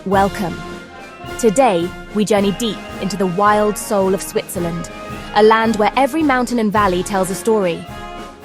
Welcome. Today, we journey deep into the wild soul of Switzerland, a land where every mountain and valley tells a story.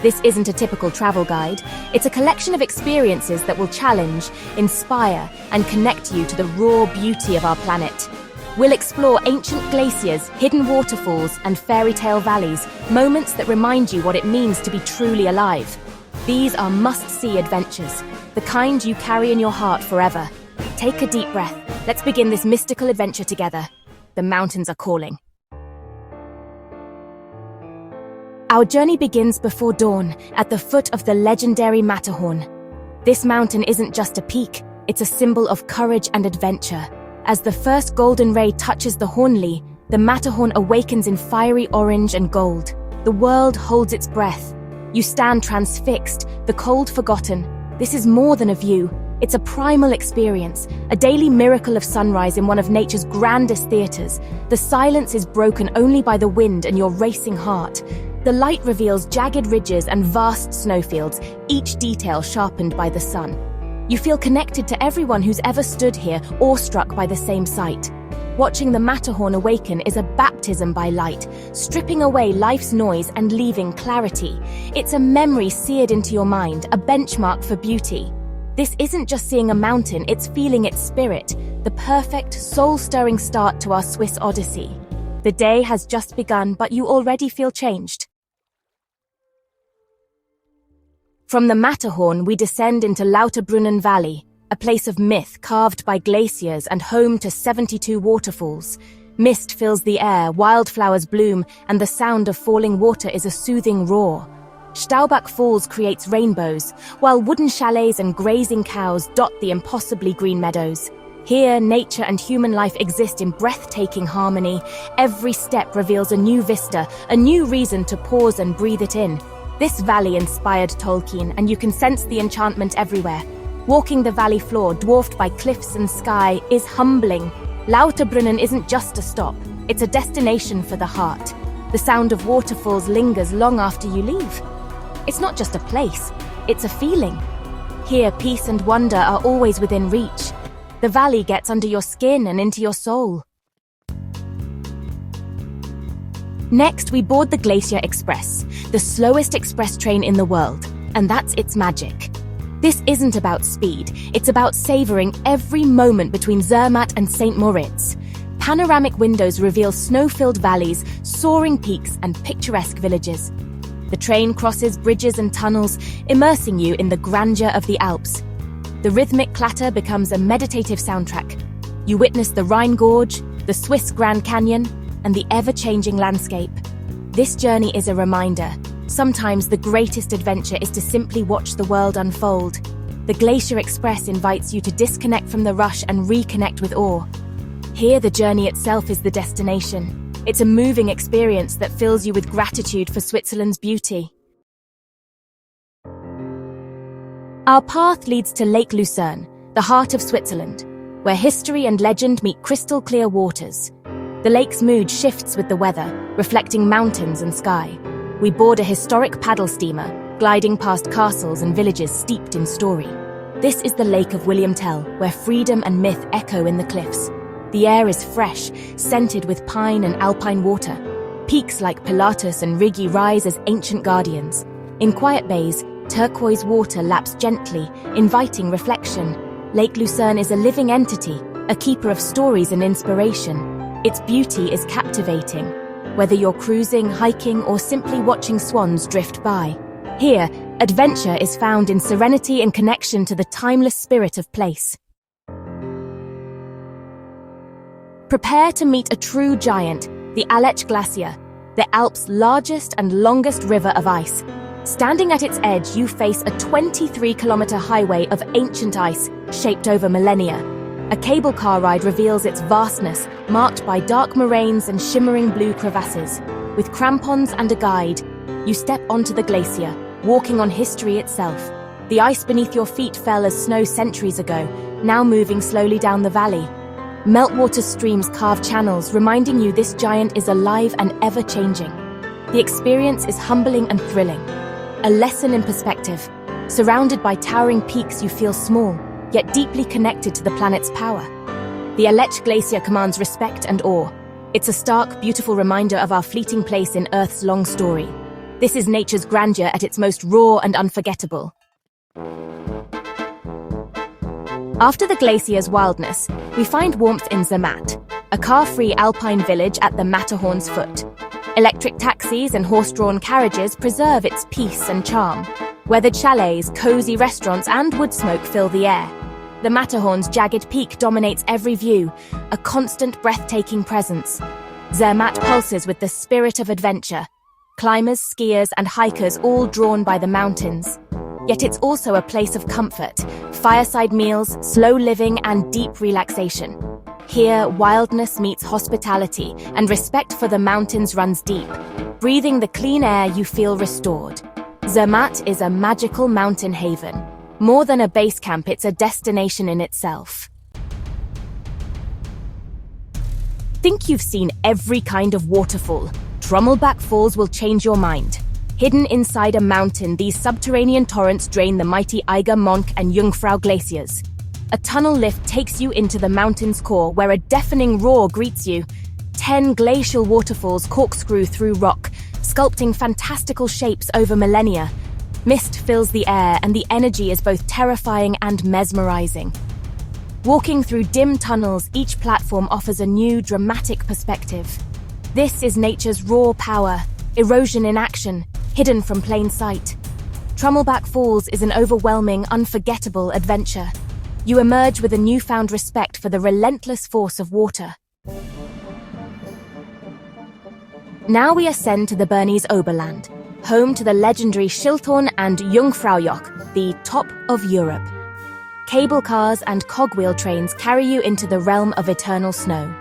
This isn't a typical travel guide, it's a collection of experiences that will challenge, inspire, and connect you to the raw beauty of our planet. We'll explore ancient glaciers, hidden waterfalls, and fairy tale valleys, moments that remind you what it means to be truly alive. These are must-see adventures, the kind you carry in your heart forever. Take a deep breath. Let's begin this mystical adventure together. The mountains are calling. Our journey begins before dawn, at the foot of the legendary Matterhorn. This mountain isn't just a peak, it's a symbol of courage and adventure. As the first golden ray touches the Hornli, the Matterhorn awakens in fiery orange and gold. The world holds its breath. You stand transfixed, the cold forgotten. This is more than a view. It's a primal experience, a daily miracle of sunrise in one of nature's grandest theaters. The silence is broken only by the wind and your racing heart. The light reveals jagged ridges and vast snowfields, each detail sharpened by the sun. You feel connected to everyone who's ever stood here, awestruck by the same sight. Watching the Matterhorn awaken is a baptism by light, stripping away life's noise and leaving clarity. It's a memory seared into your mind, a benchmark for beauty. This isn't just seeing a mountain, it's feeling its spirit, the perfect, soul-stirring start to our Swiss odyssey. The day has just begun, but you already feel changed. From the Matterhorn, we descend into Lauterbrunnen Valley, a place of myth carved by glaciers and home to 72 waterfalls. Mist fills the air, wildflowers bloom, and the sound of falling water is a soothing roar. Staubach Falls creates rainbows, while wooden chalets and grazing cows dot the impossibly green meadows. Here, nature and human life exist in breathtaking harmony. Every step reveals a new vista, a new reason to pause and breathe it in. This valley inspired Tolkien, and you can sense the enchantment everywhere. Walking the valley floor, dwarfed by cliffs and sky, is humbling. Lauterbrunnen isn't just a stop, it's a destination for the heart. The sound of waterfalls lingers long after you leave. It's not just a place, it's a feeling. Here, peace and wonder are always within reach. The valley gets under your skin and into your soul. Next, we board the Glacier Express, the slowest express train in the world, and that's its magic. This isn't about speed, it's about savoring every moment between Zermatt and St. Moritz. Panoramic windows reveal snow-filled valleys, soaring peaks, and picturesque villages. The train crosses bridges and tunnels, immersing you in the grandeur of the Alps. The rhythmic clatter becomes a meditative soundtrack. You witness the Rhine Gorge, the Swiss Grand Canyon, and the ever-changing landscape. This journey is a reminder. Sometimes the greatest adventure is to simply watch the world unfold. The Glacier Express invites you to disconnect from the rush and reconnect with awe. Here, the journey itself is the destination. It's a moving experience that fills you with gratitude for Switzerland's beauty. Our path leads to Lake Lucerne, the heart of Switzerland, where history and legend meet crystal-clear waters. The lake's mood shifts with the weather, reflecting mountains and sky. We board a historic paddle steamer, gliding past castles and villages steeped in story. This is the Lake of William Tell, where freedom and myth echo in the cliffs. The air is fresh, scented with pine and alpine water. Peaks like Pilatus and Rigi rise as ancient guardians. In quiet bays, turquoise water laps gently, inviting reflection. Lake Lucerne is a living entity, a keeper of stories and inspiration. Its beauty is captivating, whether you're cruising, hiking, or simply watching swans drift by. Here, adventure is found in serenity and connection to the timeless spirit of place. Prepare to meet a true giant, the Aletsch Glacier, the Alps' largest and longest river of ice. Standing at its edge, you face a 23-kilometer highway of ancient ice, shaped over millennia. A cable car ride reveals its vastness, marked by dark moraines and shimmering blue crevasses. With crampons and a guide, you step onto the glacier, walking on history itself. The ice beneath your feet fell as snow centuries ago, now moving slowly down the valley. Meltwater streams carve channels, reminding you this giant is alive and ever-changing. The experience is humbling and thrilling. A lesson in perspective. Surrounded by towering peaks, you feel small, yet deeply connected to the planet's power. The Aletsch Glacier commands respect and awe. It's a stark, beautiful reminder of our fleeting place in Earth's long story. This is nature's grandeur at its most raw and unforgettable. After the glacier's wildness, we find warmth in Zermatt, a car-free Alpine village at the Matterhorn's foot. Electric taxis and horse-drawn carriages preserve its peace and charm. Weathered chalets, cozy restaurants, and wood smoke fill the air. The Matterhorn's jagged peak dominates every view, a constant, breathtaking presence. Zermatt pulses with the spirit of adventure. Climbers, skiers, and hikers all drawn by the mountains. Yet it's also a place of comfort, fireside meals, slow living, and deep relaxation. Here, wildness meets hospitality, and respect for the mountains runs deep. Breathing the clean air, you feel restored. Zermatt is a magical mountain haven. More than a base camp, it's a destination in itself. Think you've seen every kind of waterfall? Trommelbach Falls will change your mind. Hidden inside a mountain, these subterranean torrents drain the mighty Eiger, Monk, and Jungfrau glaciers. A tunnel lift takes you into the mountain's core, where a deafening roar greets you. 10 glacial waterfalls corkscrew through rock, sculpting fantastical shapes over millennia. Mist fills the air, and the energy is both terrifying and mesmerizing. Walking through dim tunnels, each platform offers a new, dramatic perspective. This is nature's raw power, erosion in action, hidden from plain sight. Trommelbach Falls is an overwhelming, unforgettable adventure. You emerge with a newfound respect for the relentless force of water. Now we ascend to the Bernese Oberland, home to the legendary Schilthorn and Jungfraujoch, the top of Europe. Cable cars and cogwheel trains carry you into the realm of eternal snow.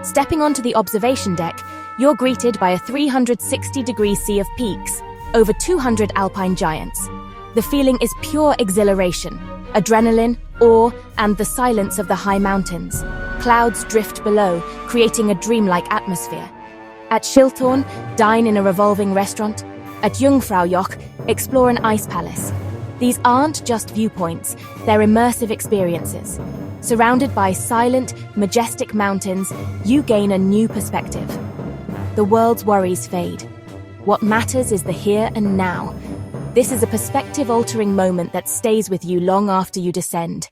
Stepping onto the observation deck, you're greeted by a 360-degree sea of peaks, over 200 alpine giants. The feeling is pure exhilaration, adrenaline, awe, and the silence of the high mountains. Clouds drift below, creating a dreamlike atmosphere. At Schilthorn, dine in a revolving restaurant. At Jungfraujoch, explore an ice palace. These aren't just viewpoints, they're immersive experiences. Surrounded by silent, majestic mountains, you gain a new perspective. The world's worries fade. What matters is the here and now. This is a perspective-altering moment that stays with you long after you descend.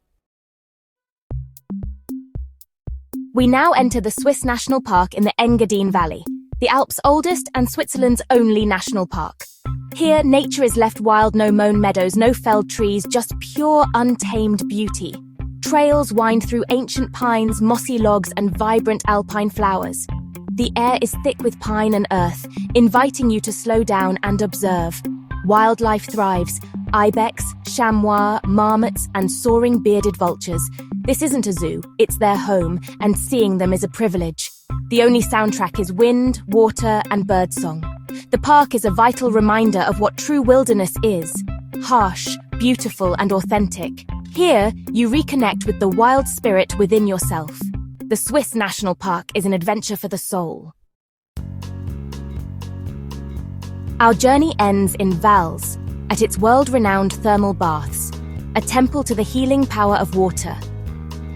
We now enter the Swiss National Park in the Engadine Valley, the Alps' oldest and Switzerland's only national park. Here, nature is left wild, no mown meadows, no felled trees, just pure, untamed beauty. Trails wind through ancient pines, mossy logs, and vibrant alpine flowers. The air is thick with pine and earth, inviting you to slow down and observe. Wildlife thrives: ibex, chamois, marmots, and soaring bearded vultures. This isn't a zoo, it's their home, and seeing them is a privilege. The only soundtrack is wind, water, and birdsong. The park is a vital reminder of what true wilderness is: harsh, beautiful, and authentic. Here, you reconnect with the wild spirit within yourself. The Swiss National Park is an adventure for the soul. Our journey ends in Vals, at its world-renowned thermal baths, a temple to the healing power of water.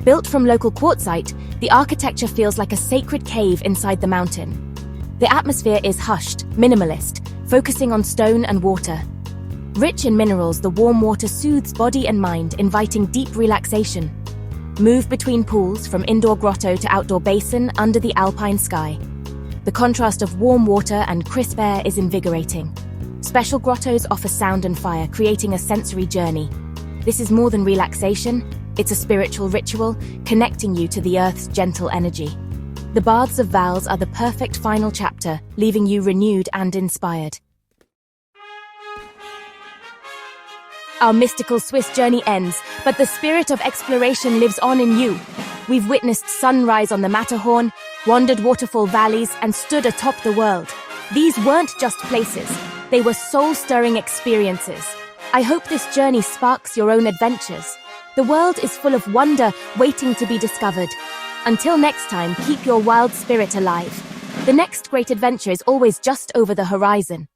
Built from local quartzite, the architecture feels like a sacred cave inside the mountain. The atmosphere is hushed, minimalist, focusing on stone and water. Rich in minerals, the warm water soothes body and mind, inviting deep relaxation. Move between pools, from indoor grotto to outdoor basin under the alpine sky. The contrast of warm water and crisp air is invigorating. Special grottos offer sound and fire, creating a sensory journey. This is more than relaxation, it's a spiritual ritual, connecting you to the Earth's gentle energy. The Baths of Vals are the perfect final chapter, leaving you renewed and inspired. Our mystical Swiss journey ends, but the spirit of exploration lives on in you. We've witnessed sunrise on the Matterhorn, wandered waterfall valleys, and stood atop the world. These weren't just places, they were soul-stirring experiences. I hope this journey sparks your own adventures. The world is full of wonder waiting to be discovered. Until next time, keep your wild spirit alive. The next great adventure is always just over the horizon.